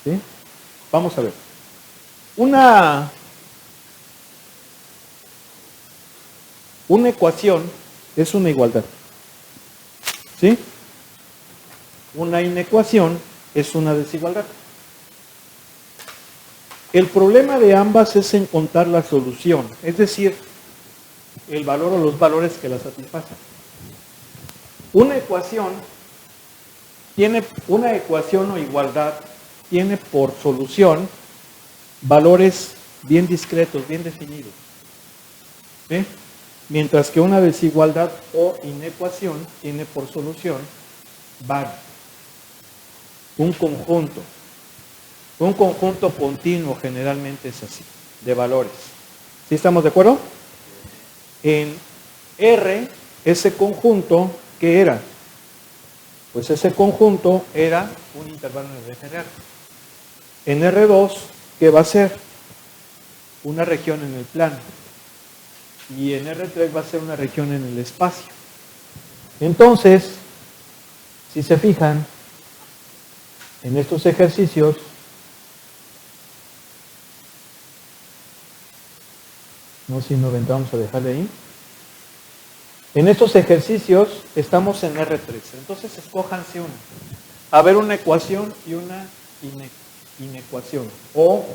¿Sí? Vamos a ver. Una ecuación es una igualdad. ¿Sí? Una inecuación es una desigualdad. El problema de ambas es encontrar la solución, es decir, el valor o los valores que la satisfacen. Una ecuación o igualdad tiene por solución valores bien discretos, bien definidos. ¿Sí? Mientras que una desigualdad o inecuación tiene por solución varios. Un conjunto continuo generalmente es así, de valores. ¿Sí estamos de acuerdo? En R, ese conjunto, ¿qué era? Pues ese conjunto era un intervalo en el eje real. En R2, ¿qué va a ser? Una región en el plano. Y en R3 va a ser una región en el espacio. Entonces, si se fijan, en estos ejercicios, no sé si nos vamos a dejarle ahí. En estos ejercicios estamos en R3, entonces escójanse una. A ver, una ecuación y una inecuación. O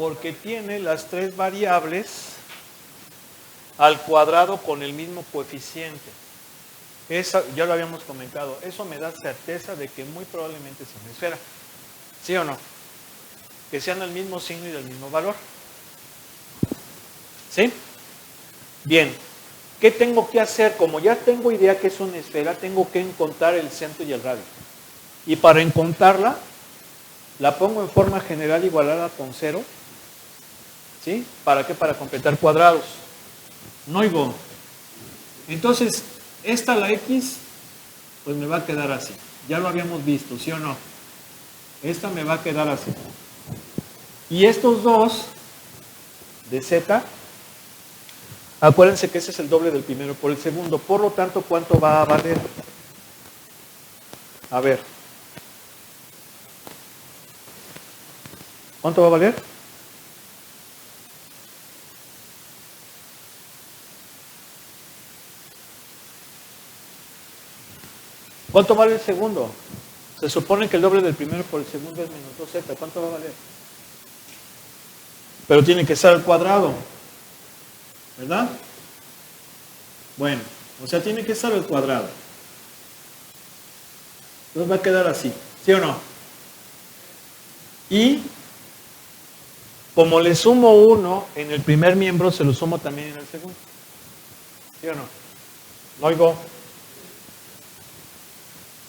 Porque tiene las tres variables al cuadrado con el mismo coeficiente. Esa, ya lo habíamos comentado, eso me da certeza de que muy probablemente sea una esfera. ¿Sí o no? Que sean del mismo signo y del mismo valor. ¿Sí? Bien. ¿Qué tengo que hacer? Como ya tengo idea que es una esfera, tengo que encontrar el centro y el radio. Y para encontrarla, la pongo en forma general igualada con 0. ¿Sí? ¿Para qué? Para completar cuadrados. No oigo. Entonces, esta, la X, pues me va a quedar así. Ya lo habíamos visto, ¿sí o no? Esta me va a quedar así. Y estos dos de Z, acuérdense que ese es el doble del primero por el segundo. Por lo tanto, ¿cuánto va a valer? A ver. ¿Cuánto va a valer? ¿Cuánto vale el segundo? Se supone que el doble del primero por el segundo es menos 2Z. ¿Cuánto va a valer? Pero tiene que ser al cuadrado. ¿Verdad? Bueno, o sea, tiene que ser al cuadrado. Entonces va a quedar así. ¿Sí o no? Y como le sumo 1 en el primer miembro, se lo sumo también en el segundo. ¿Sí o no? No oigo.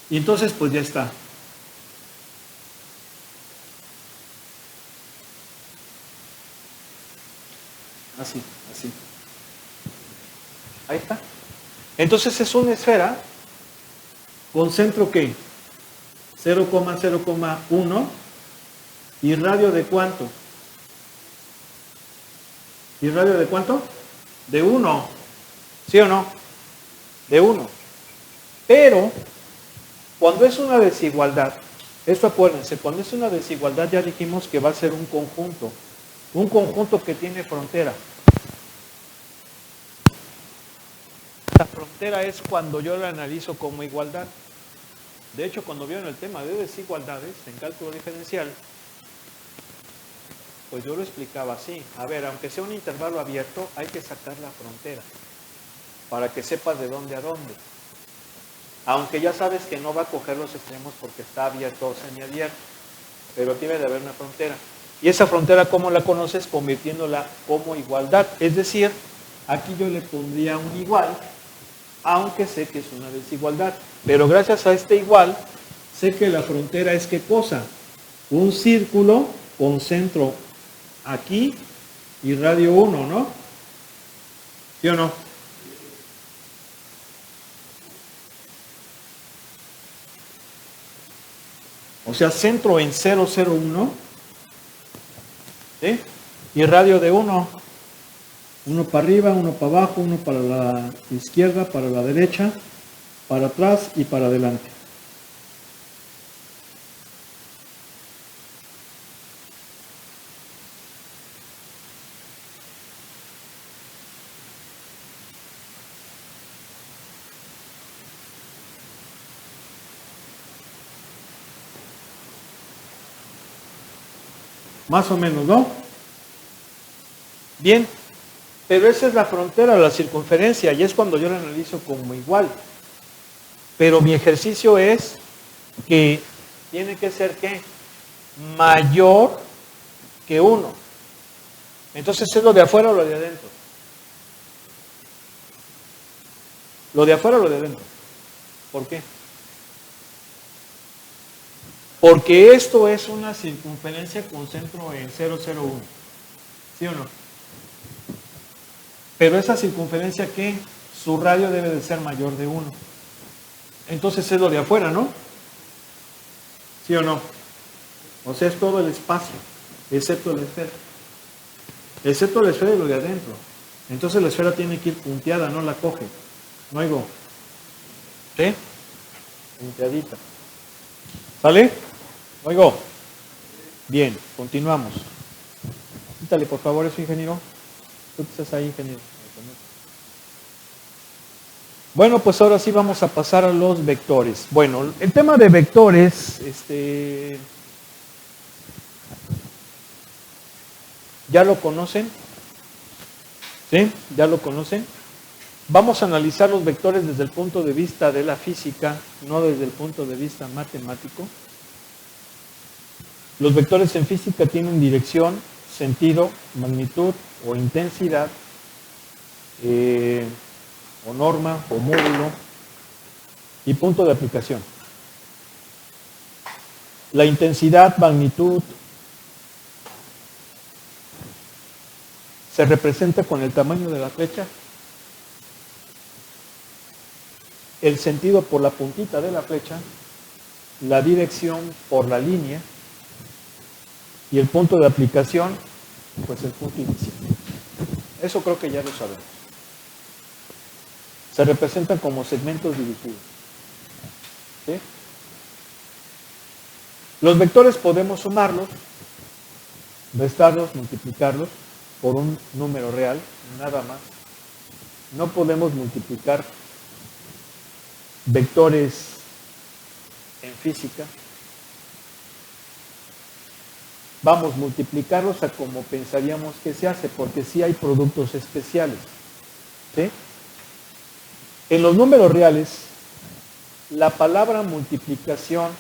Y entonces, pues ya está. Así, así. Ahí está. Entonces es una esfera con centro ¿qué? 0,0,1 y radio de ¿cuánto? ¿Y radio de cuánto? De 1. ¿Sí o no? De 1. Pero, cuando es una desigualdad, esto acuérdense, cuando es una desigualdad ya dijimos que va a ser un conjunto que tiene frontera. La frontera es cuando yo la analizo como igualdad. De hecho, cuando vieron el tema de desigualdades en cálculo diferencial, pues yo lo explicaba así. A ver, aunque sea un intervalo abierto, hay que sacar la frontera para que sepas de dónde a dónde. Aunque ya sabes que no va a coger los extremos porque está abierto o semiabierto, pero tiene de haber una frontera. Y esa frontera, ¿cómo la conoces? Convirtiéndola como igualdad. Es decir, aquí yo le pondría un igual, aunque sé que es una desigualdad. Pero gracias a este igual, sé que la frontera es ¿qué cosa? Un círculo con centro aquí y radio 1, ¿no? ¿Sí o no? O sea, centro en 0,01, ¿sí? Y radio de 1. Uno para arriba, uno para abajo, uno para la izquierda, para la derecha, para atrás y para adelante. Más o menos, ¿no? Bien, pero esa es la frontera, la circunferencia, y es cuando yo la analizo como igual. Pero mi ejercicio es que tiene que ser ¿qué? Mayor que 1. Entonces, ¿es lo de afuera o lo de adentro? ¿Lo de afuera o lo de adentro? ¿Por qué? Porque esto es una circunferencia con centro en 0,01. ¿Sí o no? Pero esa circunferencia, ¿qué? Su radio debe de ser mayor de 1. Entonces es lo de afuera, ¿no? ¿Sí o no? O sea, es todo el espacio, excepto la esfera. Excepto la esfera y lo de adentro. Entonces la esfera tiene que ir punteada, no la coge. No oigo. ¿Sí? Punteadita. ¿Sale? Oigo. Bien, continuamos. Quítale por favor eso, ingeniero. Tú que estás ahí, ingeniero. Bueno, pues ahora sí vamos a pasar a los vectores. Bueno, el tema de vectores, ¿Ya lo conocen? ¿Sí? ¿Ya lo conocen? Vamos a analizar los vectores desde el punto de vista de la física, no desde el punto de vista matemático. Los vectores en física tienen dirección, sentido, magnitud o intensidad, o norma o módulo y punto de aplicación. La intensidad, magnitud, se representa con el tamaño de la flecha, el sentido por la puntita de la flecha, la dirección por la línea y el punto de aplicación, pues el punto inicial. Eso creo que ya lo sabemos. Se representan como segmentos dirigidos. ¿Sí? Los vectores podemos sumarlos, restarlos, multiplicarlos por un número real, nada más. No podemos multiplicar vectores en física. Vamos a multiplicarlos a como pensaríamos que se hace, porque sí hay productos especiales. ¿Sí? En los números reales, la palabra multiplicación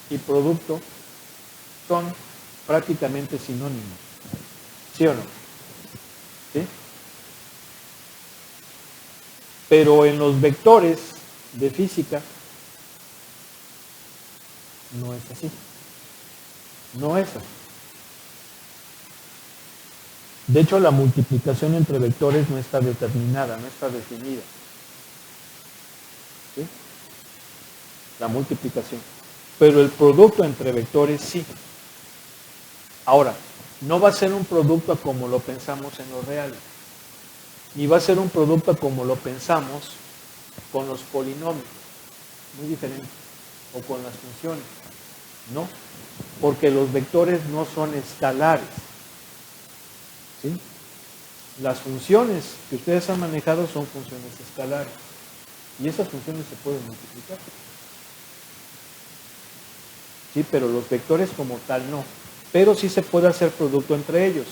y producto son prácticamente sinónimos. ¿Sí o no? ¿Sí? Pero en los vectores de física no es así. No es así. De hecho, la multiplicación entre vectores no está determinada, no está definida. ¿Sí? La multiplicación. Pero el producto entre vectores sí. Ahora, no va a ser un producto como lo pensamos en los reales, ni va a ser un producto como lo pensamos con los polinomios, muy diferente, o con las funciones. No, porque los vectores no son escalares. ¿Sí? Las funciones que ustedes han manejado son funciones escalares, y esas funciones se pueden multiplicar. Sí, pero los vectores como tal no. Pero sí se puede hacer producto entre ellos.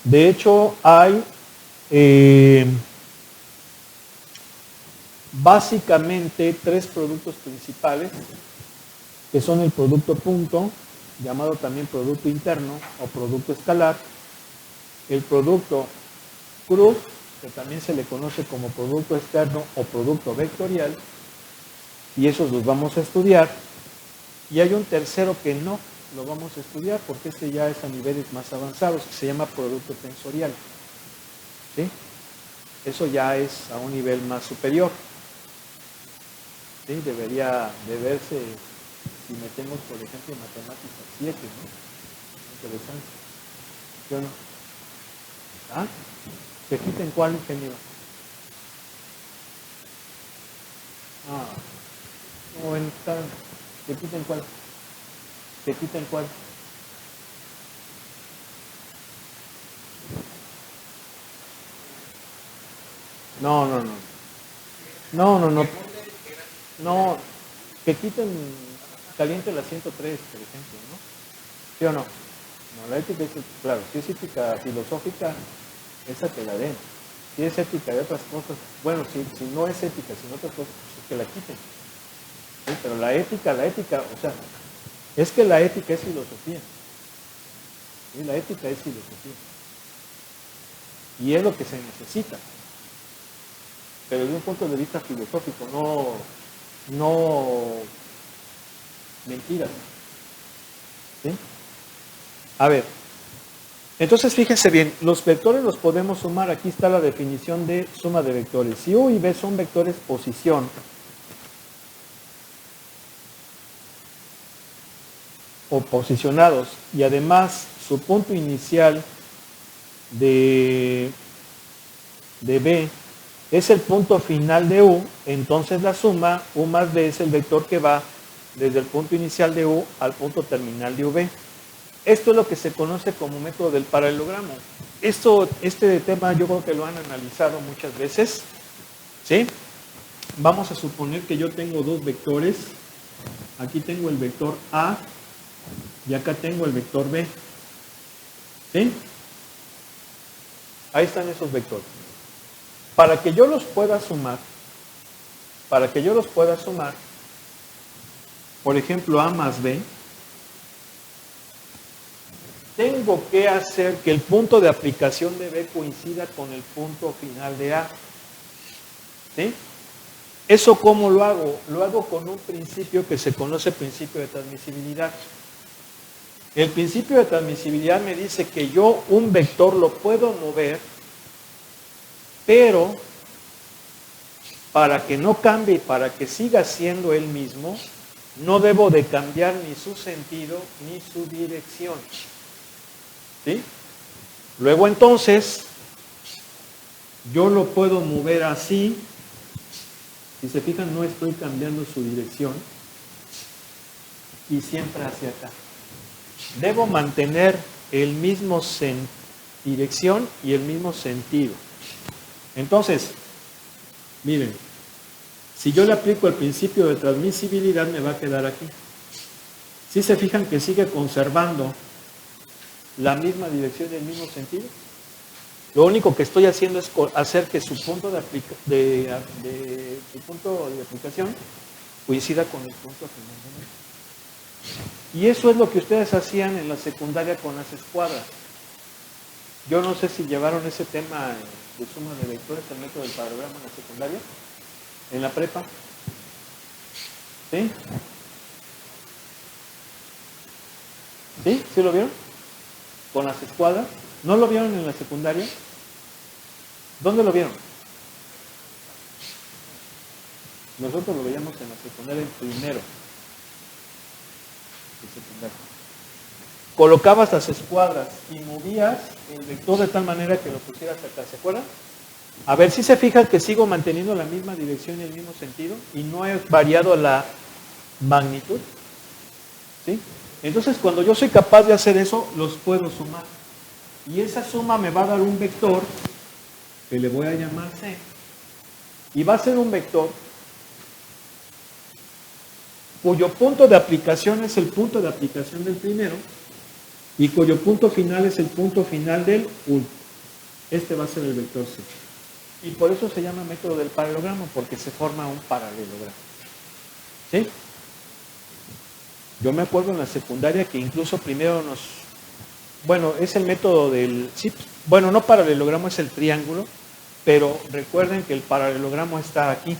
De hecho, hay básicamente tres productos principales, que son el producto punto, llamado también producto interno o producto escalar, el producto cruz, que también se le conoce como producto externo o producto vectorial, y esos los vamos a estudiar. Y hay un tercero que no lo vamos a estudiar porque este ya es a niveles más avanzados, que se llama producto tensorial. ¿Sí? Eso ya es a un nivel más superior. ¿Sí? Debería de verse si metemos, por ejemplo, matemáticas 7, ¿no? Interesante. ¿Sí o no? ¿Ah? ¿Se quita en cuál, ingeniero? No, ¿se quita en cuál? ¿Se quita en cuál? No. No, que quiten, caliente la 103, por ejemplo, ¿no? ¿Sí o no? No, la ética es, claro, si es ética filosófica, esa te la den. Si es ética de otras cosas, bueno, si no es ética, sino otras cosas, pues que la quiten. ¿Sí? Pero la ética, o sea, es que la ética es filosofía. ¿Sí? La ética es filosofía. Y es lo que se necesita. Pero desde un punto de vista filosófico, no mentiras. ¿Sí? A ver, entonces fíjense bien, los vectores los podemos sumar. Aquí está la definición de suma de vectores. Si U y B son vectores posición, o posicionados, y además su punto inicial de B es el punto final de U, entonces la suma U más B es el vector que va desde el punto inicial de U al punto terminal de UB. Esto es lo que se conoce como método del paralelogramo. Este tema yo creo que lo han analizado muchas veces. ¿Sí? Vamos a suponer que yo tengo dos vectores. Aquí tengo el vector A y acá tengo el vector B. ¿Sí? Ahí están esos vectores. Para que yo los pueda sumar, por ejemplo, A más B, tengo que hacer que el punto de aplicación de B coincida con el punto final de A. ¿Sí? ¿Eso cómo lo hago? Lo hago con un principio que se conoce principio de transmisibilidad. El principio de transmisibilidad me dice que yo un vector lo puedo mover, pero para que no cambie y para que siga siendo él mismo, no debo de cambiar ni su sentido ni su dirección. ¿Sí? Luego entonces, yo lo puedo mover así. Si se fijan, no estoy cambiando su dirección y siempre hacia acá. Debo mantener el mismo dirección y el mismo sentido. Entonces, miren, si yo le aplico el principio de transmisibilidad, me va a quedar aquí. Si se fijan que sigue conservando la misma dirección y el mismo sentido. Lo único que estoy haciendo es hacer que su punto de aplicación coincida con el punto final de B. Y eso es lo que ustedes hacían en la secundaria con las escuadras. Yo no sé si llevaron ese tema de suma de vectores, el método del paralelogramo en la secundaria, en la prepa. ¿Sí? ¿Sí? ¿Sí lo vieron? Con las escuadras. ¿No lo vieron en la secundaria? ¿Dónde lo vieron? Nosotros lo veíamos en la secundaria, el primero de secundaria. Colocabas las escuadras y movías el vector de tal manera que lo pusieras acá, ¿se acuerdan? A ver si se fijan que sigo manteniendo la misma dirección y el mismo sentido y no he variado la magnitud. ¿Sí? Entonces, cuando yo soy capaz de hacer eso, los puedo sumar. Y esa suma me va a dar un vector que le voy a llamar C. Y va a ser un vector cuyo punto de aplicación es el punto de aplicación del primero y cuyo punto final es el punto final del último. Este va a ser el vector C. Y por eso se llama método del paralelogramo, porque se forma un paralelogramo. ¿Sí? Yo me acuerdo en la secundaria que incluso primero bueno, es el método del... Sí, bueno, no paralelogramo, es el triángulo, pero recuerden que el paralelogramo está aquí.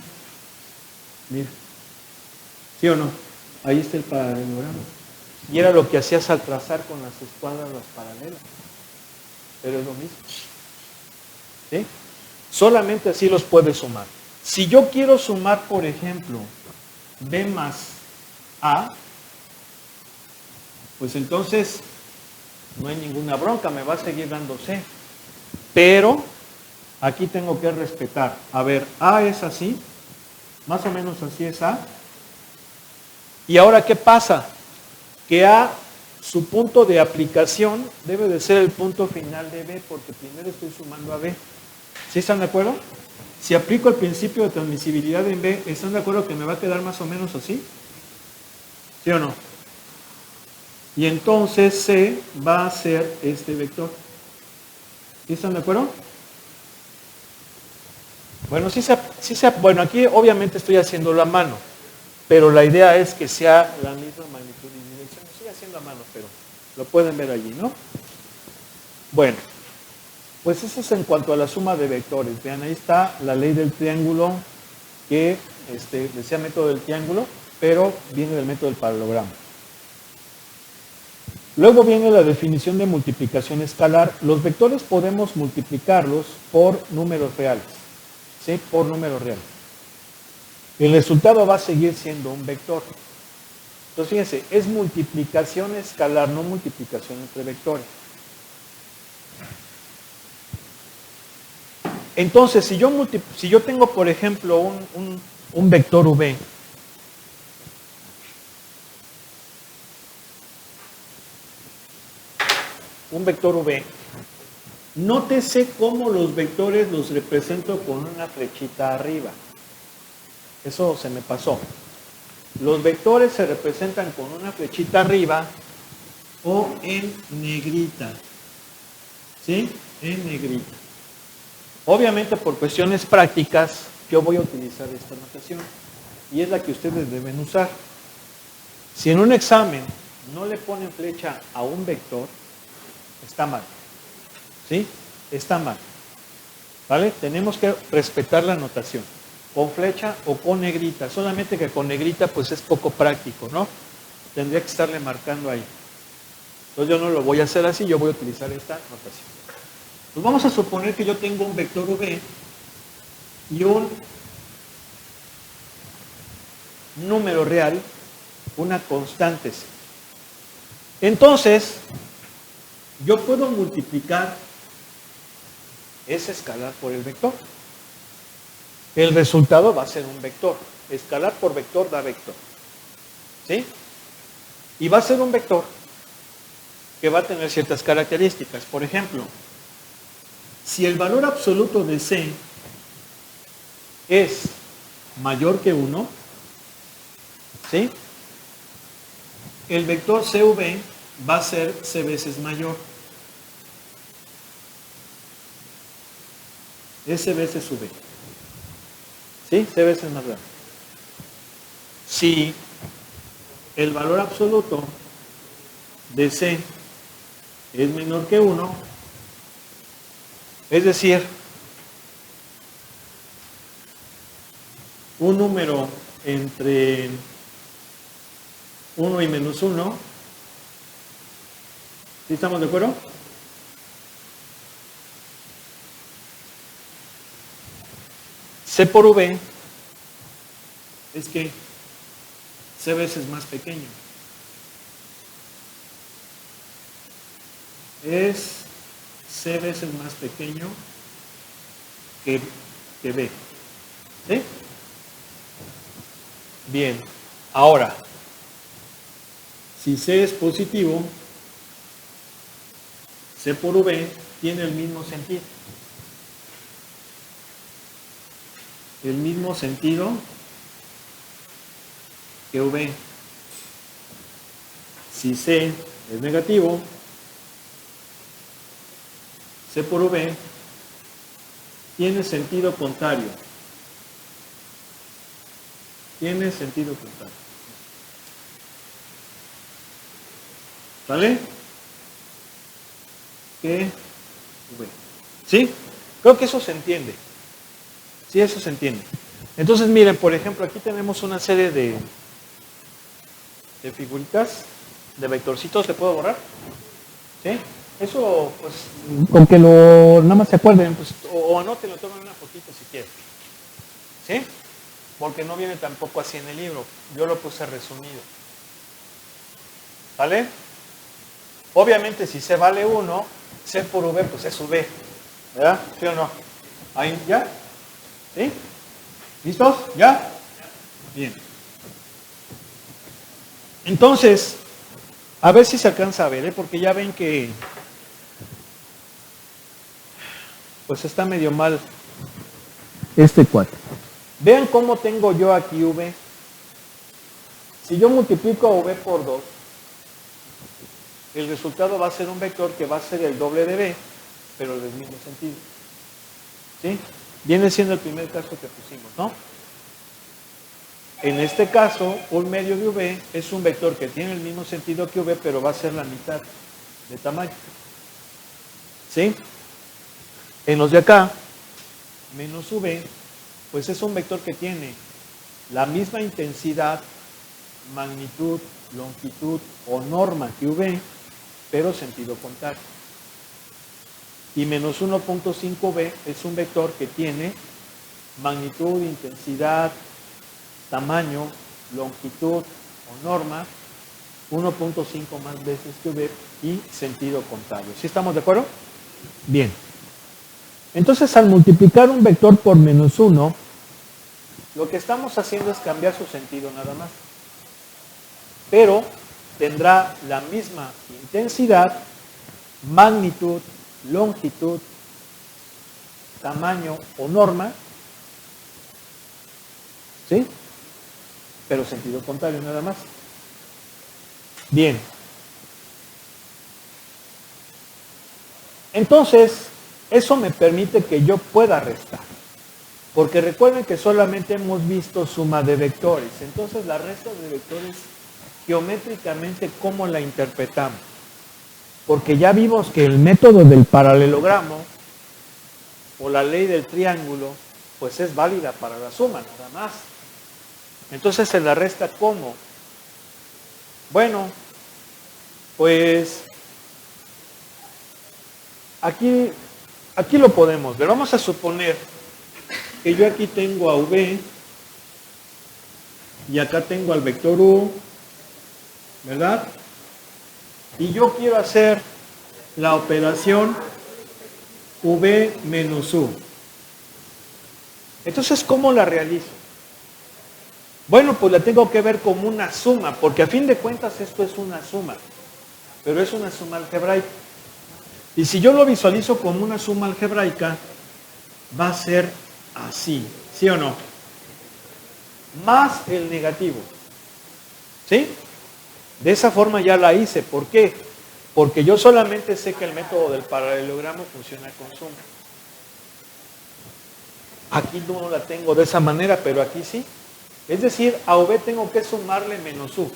Mira. ¿Sí o no? Ahí está el paralelogramo. Y era lo que hacías al trazar con las escuadras las paralelas. Pero es lo mismo. ¿Sí? Solamente así los puedes sumar. Si yo quiero sumar, por ejemplo, B más A, pues entonces no hay ninguna bronca, me va a seguir dando C. Pero aquí tengo que respetar. A ver, A es así, más o menos así es A. Y ahora, ¿qué pasa? Que A, su punto de aplicación debe de ser el punto final de B, porque primero estoy sumando a B. ¿Sí están de acuerdo? Si aplico el principio de transmisibilidad en B, ¿están de acuerdo que me va a quedar más o menos así? ¿Sí o no? Y entonces C va a ser este vector. ¿Sí están de acuerdo? Bueno, bueno, aquí obviamente estoy haciéndolo a mano, pero la idea es que sea la misma magnitud y dirección. Lo estoy haciendo a mano, pero lo pueden ver allí, ¿no? Bueno, pues eso es en cuanto a la suma de vectores. Vean, ahí está la ley del triángulo, que decía método del triángulo, pero viene del método del paralelogramo. Luego viene la definición de multiplicación escalar. Los vectores podemos multiplicarlos por números reales. ¿Sí? Por números reales. El resultado va a seguir siendo un vector. Entonces, fíjense, es multiplicación escalar, no multiplicación entre vectores. Entonces, si yo tengo, por ejemplo, un vector V, nótese cómo los vectores los represento con una flechita arriba. Eso se me pasó. Los vectores se representan con una flechita arriba o en negrita. ¿Sí? En negrita. Obviamente por cuestiones prácticas yo voy a utilizar esta notación y es la que ustedes deben usar. Si en un examen no le ponen flecha a un vector, está mal. ¿Sí? Está mal. ¿Vale? Tenemos que respetar la notación. Con flecha o con negrita. Solamente que con negrita pues es poco práctico, ¿no? Tendría que estarle marcando ahí. Entonces yo no lo voy a hacer así, yo voy a utilizar esta notación. Pues vamos a suponer que yo tengo un vector V y un número real, una constante C. Entonces, yo puedo multiplicar ese escalar por el vector. El resultado va a ser un vector. Escalar por vector da vector. ¿Sí? Y va a ser un vector que va a tener ciertas características. Por ejemplo, si el valor absoluto de C es mayor que 1, ¿sí? El vector CV va a ser C veces mayor. S veces V. ¿Sí? C veces más grande. Si el valor absoluto de C es menor que 1, es decir, un número entre 1 y menos 1, ¿sí estamos de acuerdo? C por V es que C veces más pequeño. Es C veces más pequeño que B. ¿Sí? Bien. Ahora, si C es positivo, C por V tiene el mismo sentido. El mismo sentido que V. Si C es negativo, C por V tiene sentido contrario. Tiene sentido contrario. ¿Sale? Que V. ¿Sí? Creo que eso se entiende. Sí, eso se entiende. Entonces, miren, por ejemplo, aquí tenemos una serie de figuritas, de vectorcitos. ¿Se puede borrar? ¿Sí? Eso, pues, con que nada más se acuerden, pues, o anótenlo, tomen una fotito si quieren. ¿Sí? Porque no viene tampoco así en el libro. Yo lo puse resumido. ¿Vale? Obviamente, si C vale 1, C por V, pues es V. ¿Verdad? ¿Sí o no? ¿Ahí ya? ¿Sí? ¿Listos? ¿Ya? Bien. Entonces, a ver si se alcanza a ver, porque ya ven que pues está medio mal este cuadro. Vean cómo tengo yo aquí V. Si yo multiplico a V por 2, el resultado va a ser un vector que va a ser el doble de V, pero del mismo sentido. ¿Sí? Viene siendo el primer caso que pusimos, ¿no? En este caso, un medio de V es un vector que tiene el mismo sentido que V, pero va a ser la mitad de tamaño. ¿Sí? En los de acá, menos V, pues es un vector que tiene la misma intensidad, magnitud, longitud o norma que V, pero sentido contrario. Y menos 1.5V es un vector que tiene magnitud, intensidad, tamaño, longitud o norma 1.5 más veces que V y sentido contrario. ¿Sí estamos de acuerdo? Bien. Entonces, al multiplicar un vector por menos 1, lo que estamos haciendo es cambiar su sentido nada más. Pero tendrá la misma intensidad, magnitud, longitud, tamaño o norma, ¿sí? Pero sentido contrario nada más. Bien. Entonces, Eso me permite que yo pueda restar. Porque recuerden que solamente hemos visto suma de vectores. Entonces la resta de vectores, geométricamente, ¿cómo la interpretamos? Porque ya vimos que el método del paralelogramo o la ley del triángulo, pues es válida para la suma, nada más. Entonces se la resta ¿cómo? Bueno, pues aquí lo podemos ver. Vamos a suponer que yo aquí tengo a V y acá tengo al vector U, ¿verdad? Y yo quiero hacer la operación V menos U. Entonces, ¿cómo la realizo? Bueno, pues la tengo que ver como una suma, porque a fin de cuentas esto es una suma, pero es una suma algebraica. Y si yo lo visualizo como una suma algebraica, va a ser así, ¿sí o no? Más el negativo, ¿sí? De esa forma ya la hice. ¿Por qué? Porque yo solamente sé que el método del paralelogramo funciona con suma. Aquí no la tengo de esa manera, pero aquí sí. Es decir, a V tengo que sumarle menos U.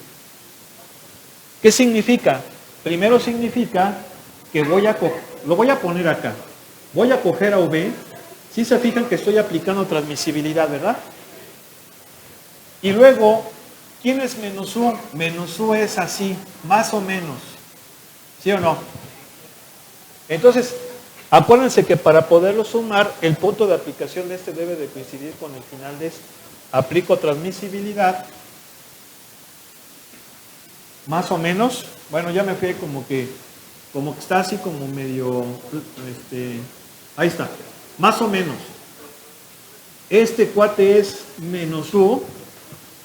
¿Qué significa? Primero significa que lo voy a poner acá. Voy a coger a V. Si se fijan que estoy aplicando transmisibilidad, ¿verdad? Y luego, ¿quién es menos U? Menos U es así, más o menos. ¿Sí o no? Entonces, acuérdense que para poderlo sumar, el punto de aplicación de este debe de coincidir con el final de este. Aplico transmisibilidad, más o menos. Bueno, ya me fui como que está así como medio, ahí está, más o menos. Este cuate es menos U,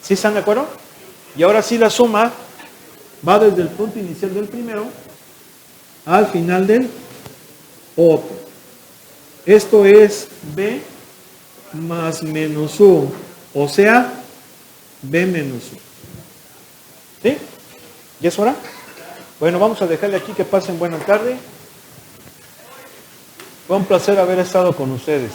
¿sí están de acuerdo? Y ahora sí la suma va desde el punto inicial del primero al final del otro. Esto es B más menos U, o sea, B menos U. ¿Sí? ¿Ya es hora? Bueno, vamos a dejarle aquí que pasen buena tarde. Fue un placer haber estado con ustedes.